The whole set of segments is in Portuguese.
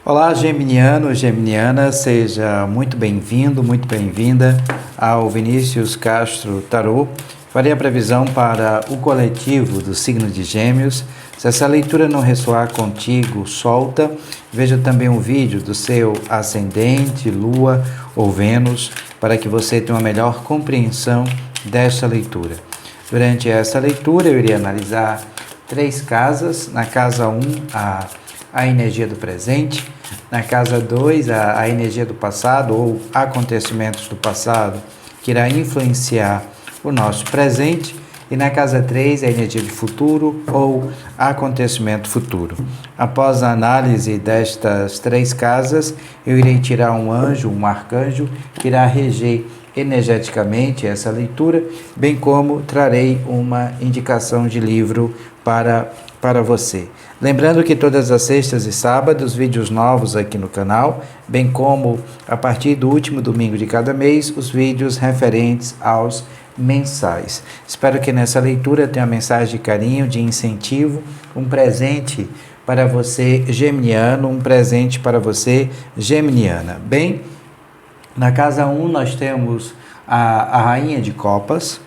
Olá, geminiano, geminiana, seja muito bem-vindo, muito bem-vinda ao Vinícius Castro Tarô. Farei a previsão para o coletivo do signo de Gêmeos. Se essa leitura não ressoar contigo, solta. Veja também um vídeo do seu ascendente, lua ou Vênus, para que você tenha uma melhor compreensão desta leitura. Durante essa leitura, eu irei analisar 3 casas. Na casa 1, a energia do presente. Na casa 2, a energia do passado ou acontecimentos do passado que irá influenciar o nosso presente. E na casa 3, a energia do futuro ou acontecimento futuro. Após a análise destas 3 casas, eu irei tirar um anjo, um arcanjo, que irá reger energeticamente essa leitura, bem como trarei uma indicação de livro para você. Lembrando que todas as sextas e sábados, vídeos novos aqui no canal, bem como a partir do último domingo de cada mês, os vídeos referentes aos mensais. Espero que nessa leitura tenha uma mensagem de carinho, de incentivo, um presente para você geminiano, um presente para você geminiana. Bem, na casa 1 nós temos a Rainha de Copas.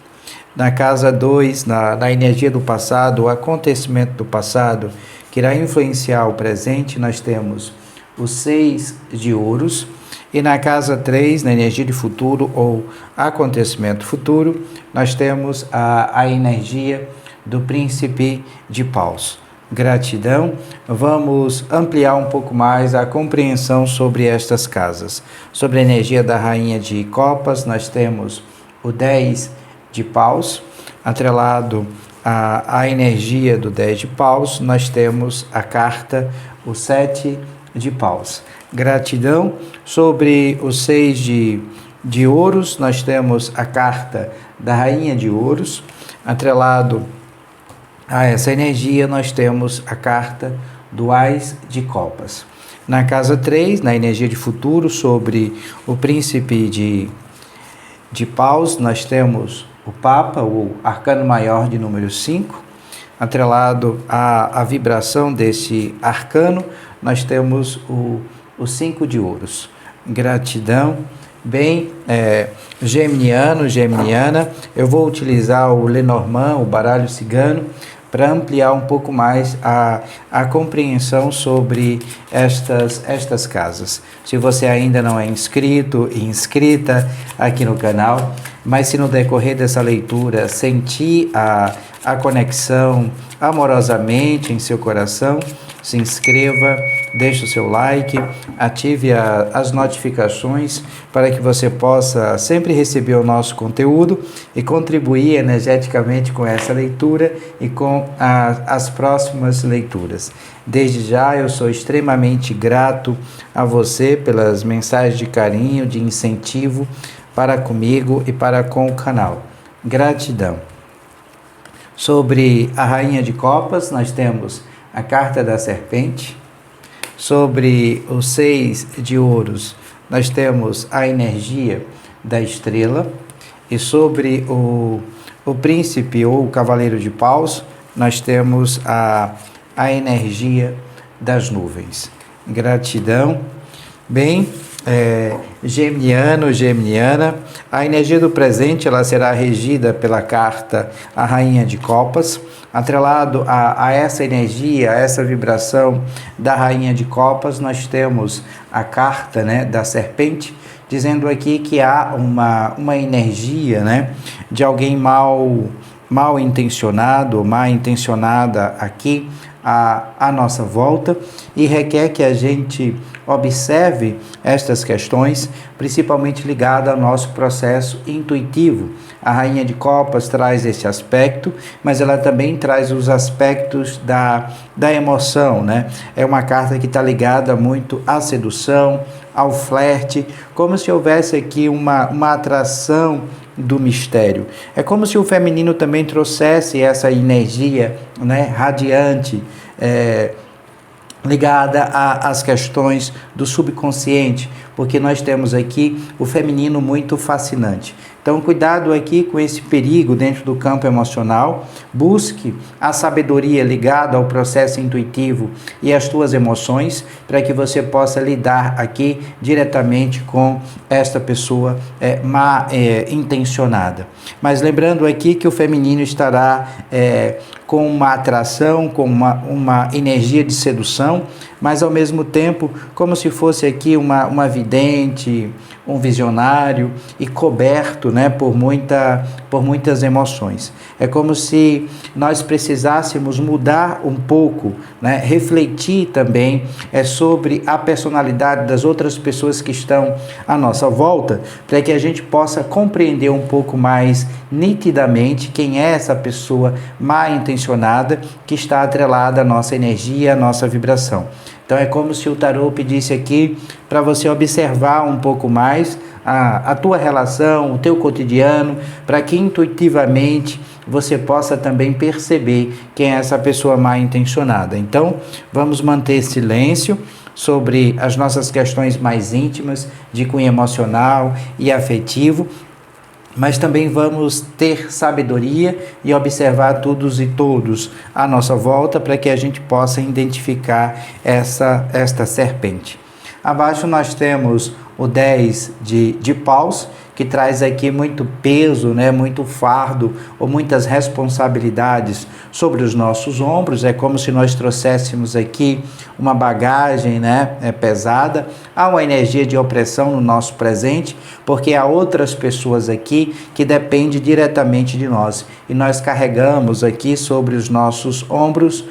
Na casa 2, na energia do passado, o acontecimento do passado, que irá influenciar o presente, nós temos o 6 de ouros. E na casa 3, na energia de futuro ou acontecimento futuro, nós temos a energia do príncipe de paus. Gratidão. Vamos ampliar um pouco mais a compreensão sobre estas casas. Sobre a energia da Rainha de Copas, nós temos o 10 de paus, atrelado à energia do 10 de paus, nós temos a carta, o 7 de paus. Gratidão. Sobre o 6 de ouros, nós temos a carta da Rainha de Ouros, atrelado a essa energia, nós temos a carta do Ás de Copas. Na casa 3, na energia de futuro, sobre o príncipe de paus, nós temos o Papa, o arcano maior de número 5, atrelado à vibração desse arcano, nós temos o 5 de ouros. Gratidão. Bem, geminiano, geminiana, eu vou utilizar o Lenormand, o baralho cigano, para ampliar um pouco mais a compreensão sobre estas casas. Se você ainda não é inscrito e inscrita aqui no canal, mas se no decorrer dessa leitura sentir a conexão amorosamente em seu coração, se inscreva, deixe o seu like, ative as notificações para que você possa sempre receber o nosso conteúdo e contribuir energeticamente com essa leitura e com as próximas leituras. Desde já eu sou extremamente grato a você pelas mensagens de carinho, de incentivo para comigo e para com o canal. Gratidão. Sobre a Rainha de Copas, nós temos a carta da serpente. Sobre o 6 de ouros, nós temos a energia da estrela. E sobre o príncipe ou o cavaleiro de paus, nós temos a energia das nuvens. Gratidão. Bem, geminiano, geminiana, a energia do presente ela será regida pela carta a Rainha de Copas. Atrelado a essa energia, a essa vibração da Rainha de Copas, nós temos a carta, da serpente, dizendo aqui que há uma energia, de alguém mal intencionado, mal intencionada aqui à nossa volta, e requer que a gente observe estas questões, principalmente ligada ao nosso processo intuitivo. A Rainha de Copas traz esse aspecto, mas ela também traz os aspectos da emoção, É uma carta que está ligada muito à sedução, ao flerte, como se houvesse aqui uma atração do mistério. É como se o feminino também trouxesse essa energia, radiante, ligada às questões do subconsciente, porque nós temos aqui o feminino muito fascinante. Então, cuidado aqui com esse perigo dentro do campo emocional. Busque a sabedoria ligada ao processo intuitivo e às tuas emoções, para que você possa lidar aqui diretamente com esta pessoa intencionada. Mas lembrando aqui que o feminino estará com uma atração, com uma energia de sedução, mas ao mesmo tempo como se fosse aqui uma vidente, um visionário e coberto, né, por muitas emoções. É como se nós precisássemos mudar um pouco, né, refletir também sobre a personalidade das outras pessoas que estão à nossa volta, para que a gente possa compreender um pouco mais nitidamente quem é essa pessoa mal intencionada que está atrelada à nossa energia, à nossa vibração. Então é como se o tarô pedisse aqui para você observar um pouco mais a tua relação, o teu cotidiano, para que intuitivamente você possa também perceber quem é essa pessoa mal intencionada. Então vamos manter silêncio sobre as nossas questões mais íntimas, de cunho emocional e afetivo, mas também vamos ter sabedoria e observar todos e todos à nossa volta, para que a gente possa identificar esta serpente. Abaixo nós temos o 10 de paus, que traz aqui muito peso, né, muito fardo ou muitas responsabilidades sobre os nossos ombros. É como se nós trouxéssemos aqui uma bagagem, né, pesada. Há uma energia de opressão no nosso presente, porque há outras pessoas aqui que dependem diretamente de nós. E nós carregamos aqui sobre os nossos ombros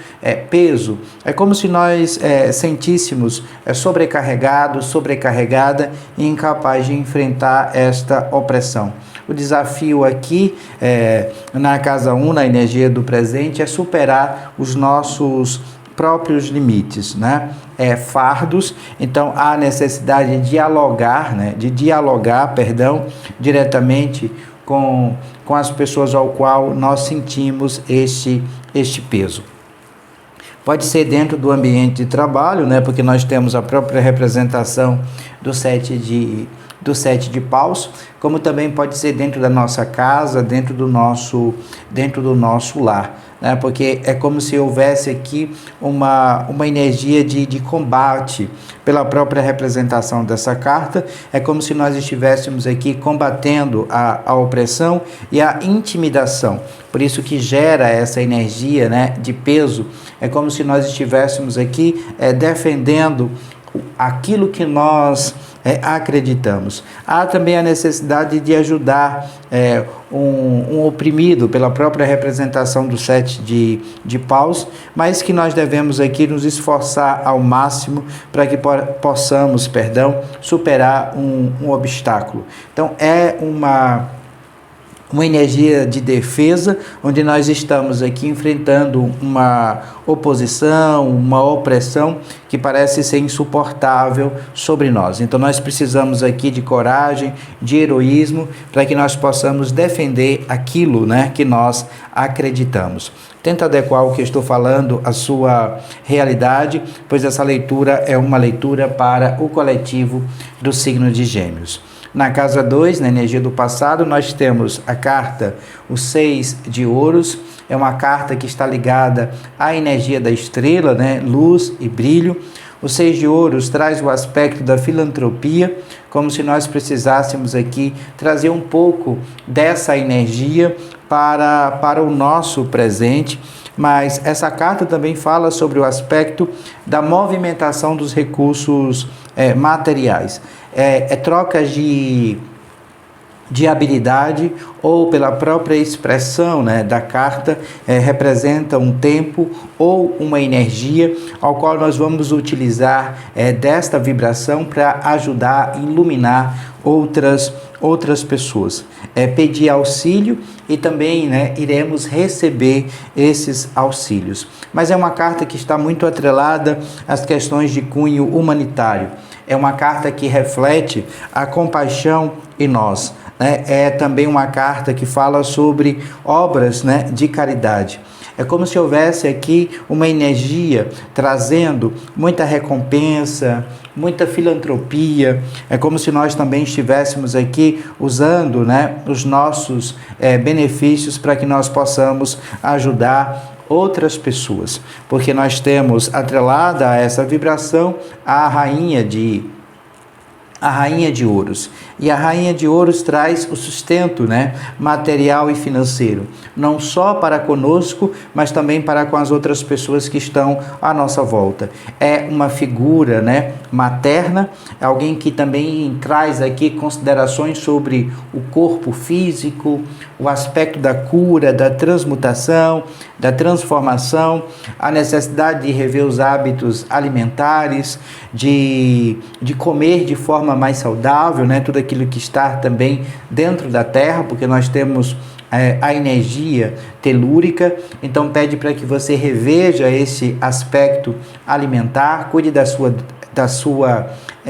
peso. É como se nós sentíssemos sobrecarregada e incapaz de enfrentar esta opressão. O desafio aqui, na casa 1, na energia do presente, é superar os nossos próprios limites, né? Fardos. Então há necessidade de dialogar, diretamente com as pessoas ao qual nós sentimos este peso. Pode ser dentro do ambiente de trabalho, né? Porque nós temos a própria representação do 7 de paus, como também pode ser dentro da nossa casa, dentro do nosso lar, né? Porque é como se houvesse aqui uma energia de combate pela própria representação dessa carta. É como se nós estivéssemos aqui combatendo a opressão e a intimidação. Por isso que gera essa energia, né, de peso. É como se nós estivéssemos aqui defendendo aquilo que nós acreditamos. Há também a necessidade de ajudar um oprimido pela própria representação do 7 de paus, mas que nós devemos aqui nos esforçar ao máximo para que possamos, superar um obstáculo. Então é uma energia de defesa, onde nós estamos aqui enfrentando uma oposição, uma opressão que parece ser insuportável sobre nós. Então nós precisamos aqui de coragem, de heroísmo, para que nós possamos defender aquilo, né, que nós acreditamos. Tenta adequar o que estou falando à sua realidade, pois essa leitura é uma leitura para o coletivo do signo de Gêmeos. Na casa 2, na energia do passado, nós temos a carta, o 6 de ouros. É uma carta que está ligada à energia da estrela, né? Luz e brilho. O 6 de ouros traz o aspecto da filantropia, como se nós precisássemos aqui trazer um pouco dessa energia para o nosso presente. Mas essa carta também fala sobre o aspecto da movimentação dos recursos materiais. Trocas de habilidade, ou pela própria expressão, né, da carta, representa um tempo ou uma energia ao qual nós vamos utilizar desta vibração para ajudar a iluminar outras pessoas. Pedir auxílio e também, né, iremos receber esses auxílios. Mas é uma carta que está muito atrelada às questões de cunho humanitário. É uma carta que reflete a compaixão em nós. É também uma carta que fala sobre obras, né, de caridade. É como se houvesse aqui uma energia trazendo muita recompensa, muita filantropia. É como se nós também estivéssemos aqui usando, né, os nossos benefícios para que nós possamos ajudar outras pessoas, porque nós temos atrelada a essa vibração a rainha de ouros. E a rainha de ouros traz o sustento, né, material e financeiro, não só para conosco, mas também para com as outras pessoas que estão à nossa volta. É uma figura, né, materna, alguém que também traz aqui considerações sobre o corpo físico, o aspecto da cura, da transmutação, da transformação, a necessidade de rever os hábitos alimentares, de comer de forma mais saudável, né? Tudo aquilo que está também dentro da terra, porque nós temos a energia telúrica, então pede para que você reveja esse aspecto alimentar, cuide da sua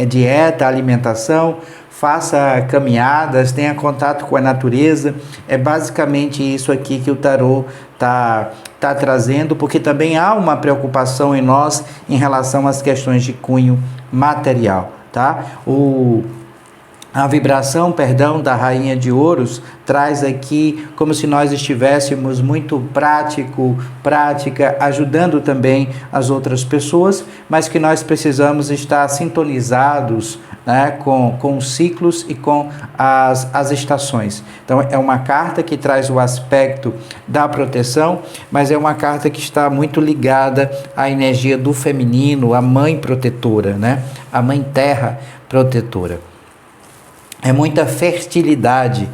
dieta, alimentação, faça caminhadas, tenha contato com a natureza. É basicamente isso aqui que o tarô está trazendo, porque também há uma preocupação em nós em relação às questões de cunho material, tá? A vibração, da rainha de ouros traz aqui como se nós estivéssemos muito prática, ajudando também as outras pessoas, mas que nós precisamos estar sintonizados, né, com os ciclos e com as estações. Então é uma carta que traz o aspecto da proteção, mas é uma carta que está muito ligada à energia do feminino, a mãe protetora, né? A mãe terra protetora. É muita fertilidade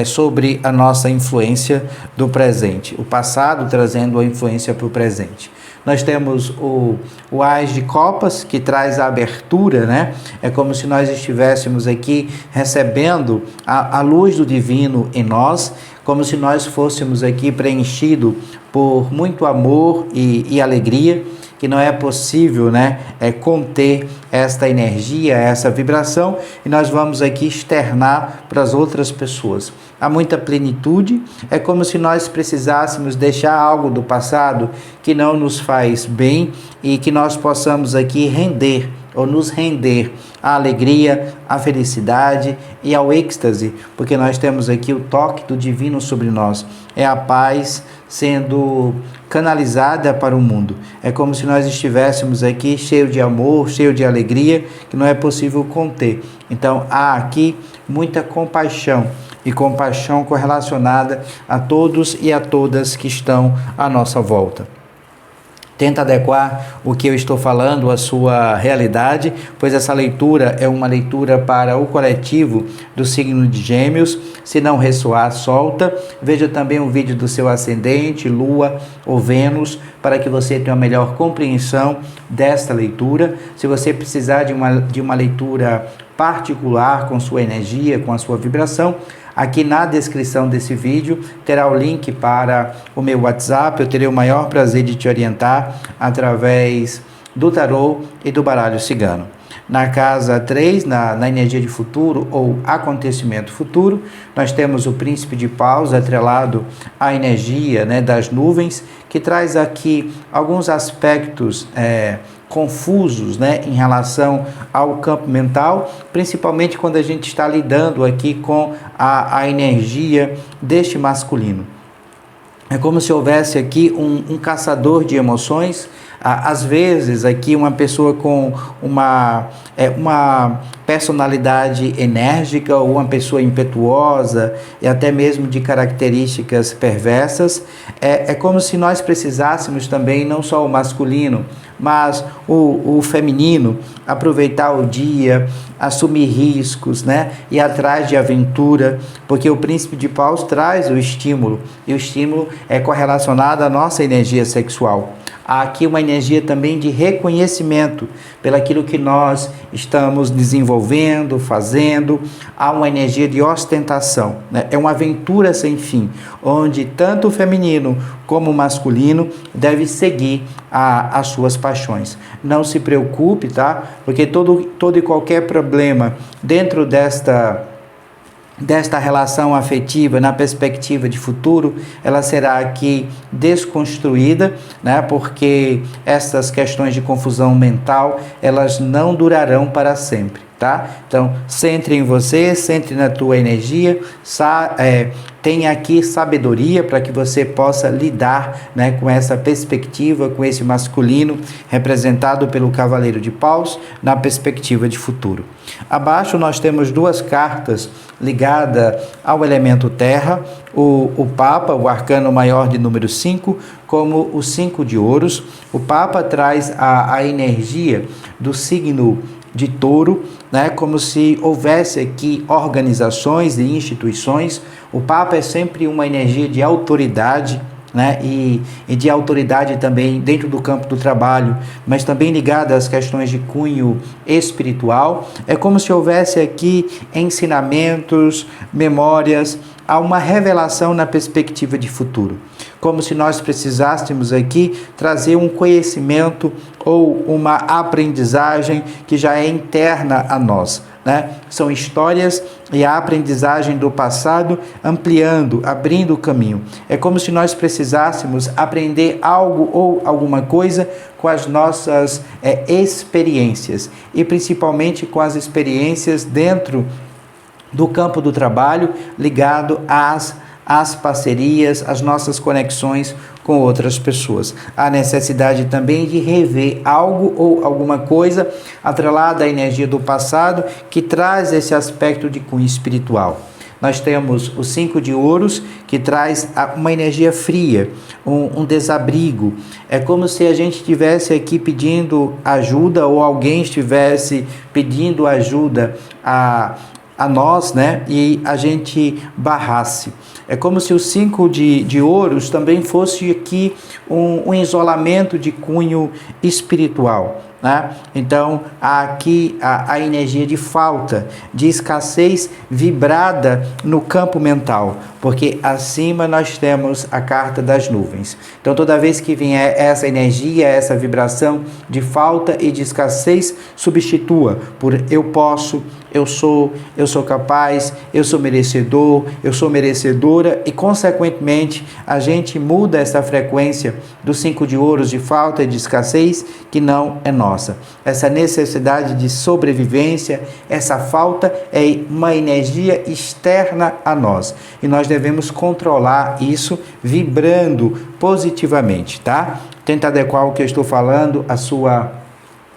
sobre a nossa influência do presente, o passado trazendo a influência para o presente. Nós temos o Ás de Copas, que traz a abertura, né? É como se nós estivéssemos aqui recebendo a luz do divino em nós, como se nós fôssemos aqui preenchidos por muito amor e alegria, que não é possível, né, conter esta energia, essa vibração, e nós vamos aqui externar para as outras pessoas. Há muita plenitude, é como se nós precisássemos deixar algo do passado que não nos faz bem e que nós possamos aqui render ou nos render à alegria, à felicidade e ao êxtase, porque nós temos aqui o toque do divino sobre nós. É a paz sendo canalizada para o mundo. É como se nós estivéssemos aqui cheio de amor, cheio de alegria, que não é possível conter. Então há aqui muita compaixão, e compaixão correlacionada a todos e a todas que estão à nossa volta. Tenta adequar o que eu estou falando à sua realidade, pois essa leitura é uma leitura para o coletivo do signo de Gêmeos. Se não ressoar, solta. Veja também o vídeo do seu ascendente, Lua ou Vênus, para que você tenha uma melhor compreensão desta leitura. Se você precisar de uma leitura particular com sua energia, com a sua vibração, aqui na descrição desse vídeo terá o link para o meu WhatsApp. Eu terei o maior prazer de te orientar através do tarô e do baralho cigano. Na casa 3, na energia de futuro ou acontecimento futuro, nós temos o príncipe de paus atrelado à energia, né, das nuvens, que traz aqui alguns aspectos confusos, né, em relação ao campo mental, principalmente quando a gente está lidando aqui com a energia deste masculino. É como se houvesse aqui um caçador de emoções. Às vezes aqui uma pessoa com uma personalidade enérgica ou uma pessoa impetuosa e até mesmo de características perversas. É como se nós precisássemos também, não só o masculino, mas o feminino, aproveitar o dia, assumir riscos, né? Ir atrás de aventura, porque o príncipe de paus traz o estímulo, e o estímulo é correlacionado à nossa energia sexual. Há aqui uma energia também de reconhecimento pelaquilo que nós estamos desenvolvendo, fazendo. Há uma energia de ostentação, né? É uma aventura sem fim, onde tanto o feminino como o masculino deve seguir as suas paixões. Não se preocupe, tá? Porque todo e qualquer problema dentro desta desta relação afetiva na perspectiva de futuro, ela será aqui desconstruída, né? Porque essas questões de confusão mental, elas não durarão para sempre, tá? Então, centre em você, centre na tua energia, tenha aqui sabedoria para que você possa lidar, né, com essa perspectiva, com esse masculino representado pelo Cavaleiro de Paus na perspectiva de futuro. Abaixo nós temos duas cartas ligadas ao elemento terra, o Papa, o arcano maior de número 5, como o 5 de ouros. O Papa traz a energia do signo de Touro, né, como se houvesse aqui organizações e instituições. O Papa é sempre uma energia de autoridade, né, e de autoridade também dentro do campo do trabalho, mas também ligada às questões de cunho espiritual. É como se houvesse aqui ensinamentos, memórias, há uma revelação na perspectiva de futuro. Como se nós precisássemos aqui trazer um conhecimento ou uma aprendizagem que já é interna a nós, né? São histórias e a aprendizagem do passado ampliando, abrindo o caminho. É como se nós precisássemos aprender algo ou alguma coisa com as nossas experiências, e principalmente com as experiências dentro do campo do trabalho, ligado às parcerias, às nossas conexões com outras pessoas. Há necessidade também de rever algo ou alguma coisa atrelada à energia do passado que traz esse aspecto de cunho espiritual. Nós temos o 5 de ouros, que traz uma energia fria, um desabrigo. É como se a gente estivesse aqui pedindo ajuda, ou alguém estivesse pedindo ajuda a nós, né? E a gente barrasse. É como se o 5 de ouros também fosse aqui um isolamento de cunho espiritual, né? Então, há aqui a energia de falta, de escassez vibrada no campo mental, porque acima nós temos a carta das nuvens. Então, toda vez que vier essa energia, essa vibração de falta e de escassez, substitua por eu posso, eu sou capaz, eu sou merecedor, eu sou merecedora, e consequentemente a gente muda essa frequência do 5 de ouros de falta e de escassez, que não é nossa. Essa necessidade de sobrevivência, essa falta é uma energia externa a nós, e nós devemos controlar isso vibrando positivamente, tá? Tenta adequar o que eu estou falando à sua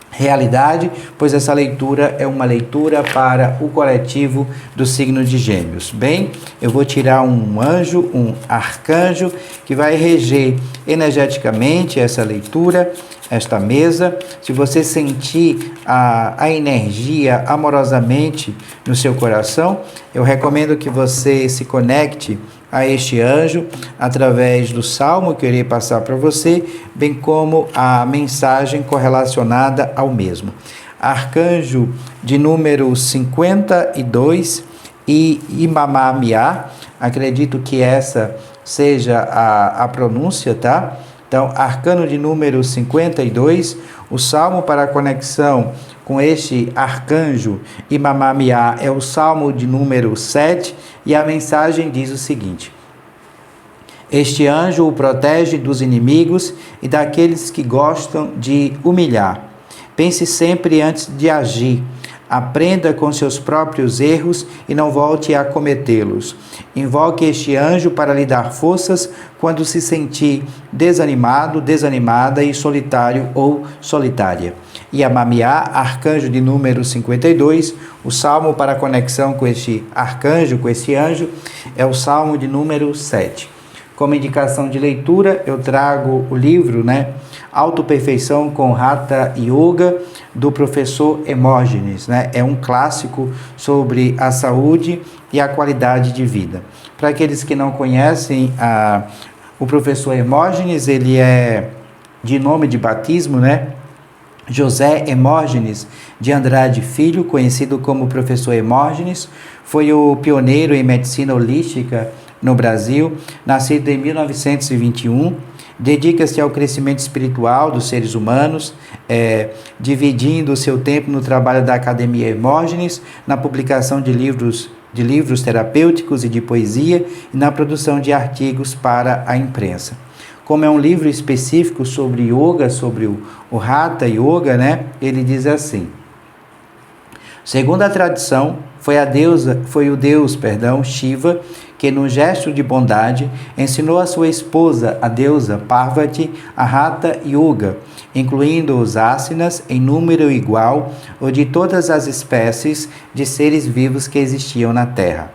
realidade, pois essa leitura é uma leitura para o coletivo do signo de Gêmeos. Bem, eu vou tirar um anjo, um arcanjo, que vai reger energeticamente essa leitura, esta mesa. Se você sentir a energia amorosamente no seu coração, eu recomendo que você se conecte a este anjo através do salmo que eu irei passar para você, bem como a mensagem correlacionada ao mesmo. Arcanjo de número 52 e Imamamiá, acredito que essa seja a pronúncia, tá? Então, arcano de número 52, o salmo para a conexão com este arcanjo Imamamiá é o salmo de número 7, e a mensagem diz o seguinte: este anjo o protege dos inimigos e daqueles que gostam de humilhar. Pense sempre antes de agir. Aprenda com seus próprios erros e não volte a cometê-los. Invoque este anjo para lhe dar forças quando se sentir desanimado, desanimada e solitário ou solitária. Imamamiá, arcanjo de número 52, o salmo para a conexão com este arcanjo, com esse anjo, é o salmo de número 7. Como indicação de leitura, eu trago o livro, né, Autoperfeição com Hatha Yoga, do professor Hermógenes, né? É um clássico sobre a saúde e a qualidade de vida. Para aqueles que não conhecem o professor Hermógenes, ele é de nome de batismo, né? José Hermógenes de Andrade Filho, conhecido como professor Hermógenes, foi o pioneiro em medicina holística no Brasil, nascido em 1921, dedica-se ao crescimento espiritual dos seres humanos, dividindo o seu tempo no trabalho da Academia Hermógenes, na publicação de livros de livros terapêuticos e de poesia e na produção de artigos para a imprensa. Como é um livro específico sobre yoga, sobre o Hatha Yoga, né? Ele diz assim: segundo a tradição, foi o deus Shiva que, num gesto de bondade, ensinou a sua esposa, a deusa Parvati, a Hatha Yoga, incluindo os asanas em número igual ou de todas as espécies de seres vivos que existiam na Terra.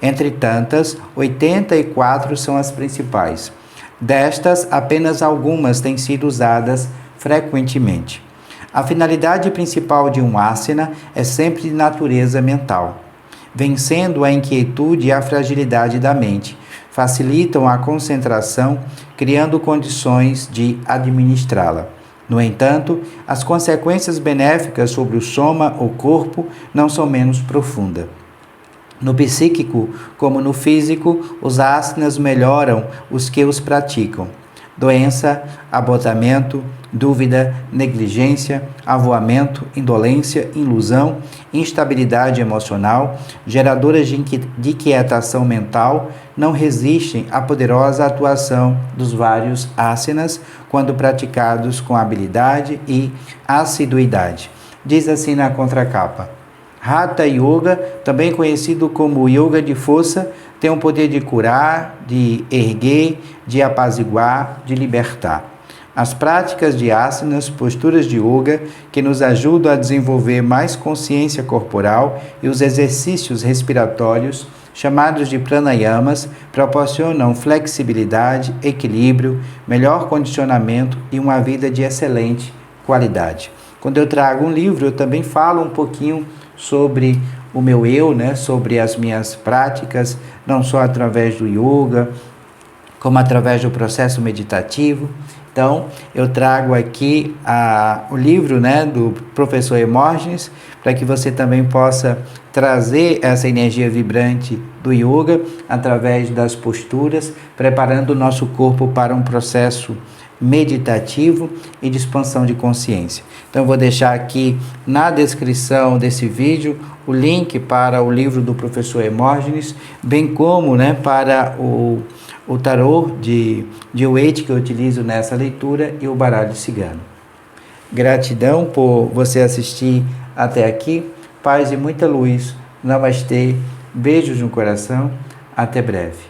Entre tantas, 84 são as principais. Destas, apenas algumas têm sido usadas frequentemente. A finalidade principal de um asana é sempre de natureza mental, vencendo a inquietude e a fragilidade da mente, facilitam a concentração, criando condições de administrá-la. No entanto, as consequências benéficas sobre o soma, o corpo, não são menos profundas. No psíquico, como no físico, os asanas melhoram os que os praticam. Doença, abortamento, dúvida, negligência, avoamento, indolência, ilusão, instabilidade emocional, geradoras de inquietação mental, não resistem à poderosa atuação dos vários asanas quando praticados com habilidade e assiduidade. Diz assim na contracapa: Hatha Yoga, também conhecido como Yoga de força, tem o poder de curar, de erguer, de apaziguar, de libertar. As práticas de asanas, posturas de yoga, que nos ajudam a desenvolver mais consciência corporal, e os exercícios respiratórios, chamados de pranayamas, proporcionam flexibilidade, equilíbrio, melhor condicionamento e uma vida de excelente qualidade. Quando eu trago um livro, eu também falo um pouquinho sobre o meu eu, né? Sobre as minhas práticas, não só através do yoga, como através do processo meditativo. Então, eu trago aqui o livro, né, do professor Hermógenes, para que você também possa trazer essa energia vibrante do yoga através das posturas, preparando o nosso corpo para um processo meditativo e de expansão de consciência. Então, eu vou deixar aqui na descrição desse vídeo o link para o livro do professor Hermógenes, bem como, né, para o tarô de Waite que eu utilizo nessa leitura e o baralho cigano. Gratidão por você assistir até aqui. Paz e muita luz. Namastê. Beijos no coração. Até breve.